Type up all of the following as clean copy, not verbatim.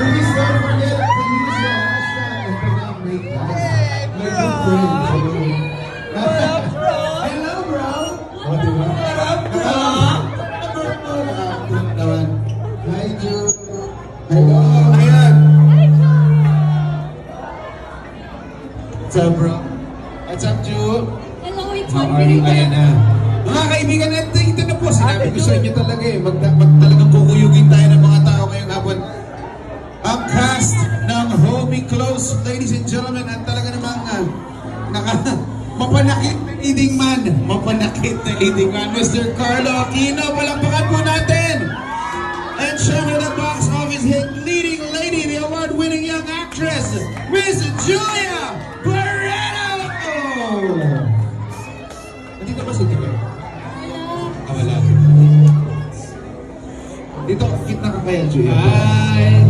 Please don't forget to use your hashtag and forget make that. Make good friends. What up, bro? Hello, bro. What up, bro? Hi, Jude. Hello. Ayan. What's up, bro? What's up, Jude? Hello, it's How are you? Ayan na. Mga kaibigan natin, ito na po. Sinabi ko sa inyo talaga eh. Talagang kukuyugin tayo ng mga tao ngayong hapon. Ang cast ng Hold Me Close, ladies and gentlemen, at talaga namang mapanakit na leading man. Mapanakit na leading man, Mr. Carlo Aquino. Palakpakan po natin. And syempre the box office hit leading lady, the award-winning young actress, Miss Julia Barreto! Nandito ba si Tigger? Wala. Dito, kitna ka kaya, Julia? Hi!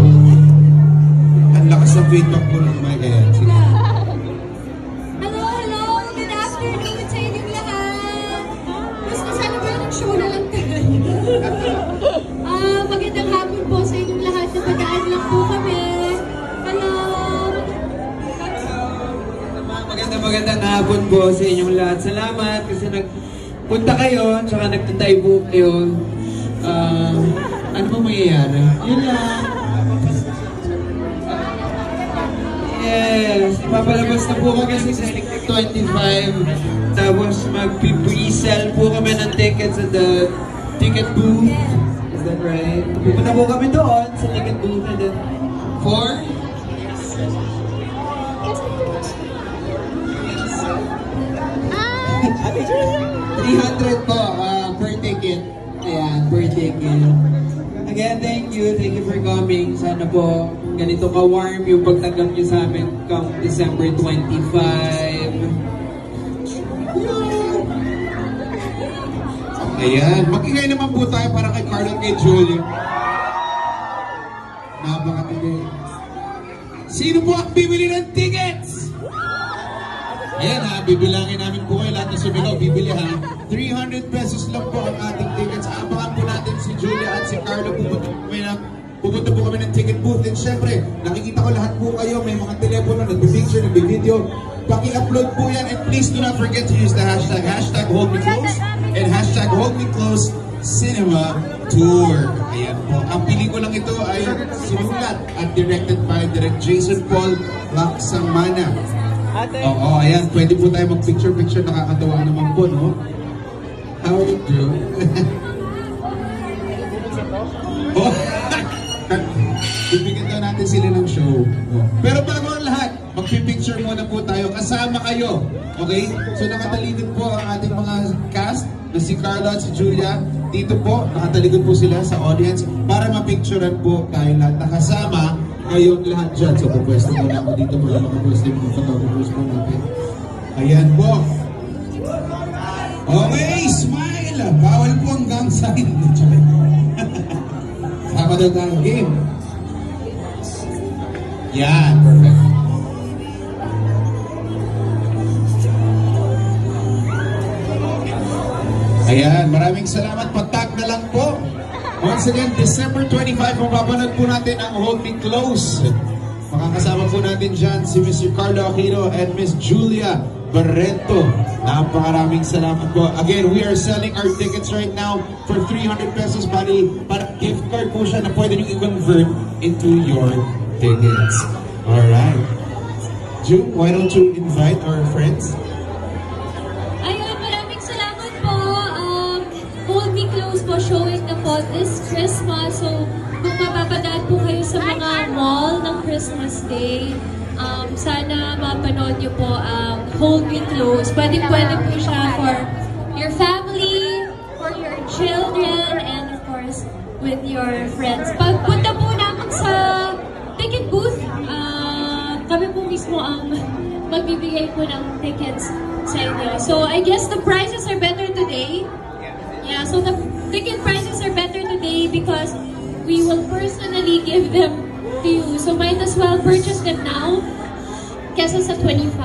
Ang lakas ng feedback po ng mga kaya. Sige. Hello! Good afternoon sa inyong lahat! Gusto sana ba yung show na lang tayo? Magandang hapon po sa inyong lahat. Napadaan lang po kami. Hello! Magandang hapon po sa inyong lahat. Salamat kasi nagpunta kayo, tsaka nagtatay po kayo. Ano pong mangyayari? Yun lang. Yes, papalabas na po kami sa Select 25. Tapos mag-pre-sell po kami ng tickets at the ticket booth. Is that right? Pupunta po kami doon sa ticket booth and then for? 300 po per ticket. Ayan, per ticket. Again, thank you for coming. Sana po ganito ka-warm yung pagtanggap niyo sa amin come December 25. Ayan, magingay naman po tayo para kay Carlo at kay Julia. Napakatindi. Sino po ang bibili ng tickets? Ayan ha, bibilangin namin po kayo lahat na sumigaw, bibili ha. 300 pesos lang po ang ating tickets. Abangan po natin si Julia at si Carlo. Pupunta po kami ng ticket booth. And syempre, nakikita ko lahat po kayo. May mga telepono, nag-picture, nag-video. Paki-upload po yan. And please do not forget to use the hashtag #HoldMeClose and #HoldMeCloseCinema Tour. Ayan po. Ang pelikulang ito ay sinulat at directed by Direct Jason Paul Laksamana. Oo, ayan. Pwede po tayo mag-picture-picture. Nakakatawa naman po, no? How are you doing? Oh, ibigyan daw natin sila ng show. Pero bago ang lahat, mag-picture muna po tayo. Kasama kayo. Okay? So nakatalikod po ang ating mga cast na si Carla at si Julia. Dito po, nakatalikod po sila sa audience para mapicturean po tayo lahat. Nakasama kayong lahat dyan. So, pupwesto muna ako dito para makapwesto yung mga photographers po natin. Ayan po. Okay, smile! Bawal po ang gang sign. Sama daw tayo. Game. Yan, perfect. Ayan, maraming salamat. Patag na lang po. Once again, December 25, mapapanood po natin ang Hold Me Close. Makakasama po natin dyan si Mr. Carlo Aquino and Miss Julia Barreto. Napakaraming salamat po. Again, we are selling our tickets right now for 300 pesos. Bali, para gift card po siya na pwede nyo i-convert into your tickets. Alright. Ju, why don't you invite our friends? Po showing na po this Christmas. So, kung mapapadaan po kayo sa mga mall ng Christmas Day, sana mapanood nyo po ang Hold Me Close. Pwede po siya for your family, for your children, and of course, with your friends. Pagpunta po namin sa ticket booth, kami po mismo ang magbibigay po ng tickets sa inyo. So, I guess the prices are better today. Yeah, so the ticket prices are better today because we will personally give them to you. So might as well purchase them now kesa sa 25.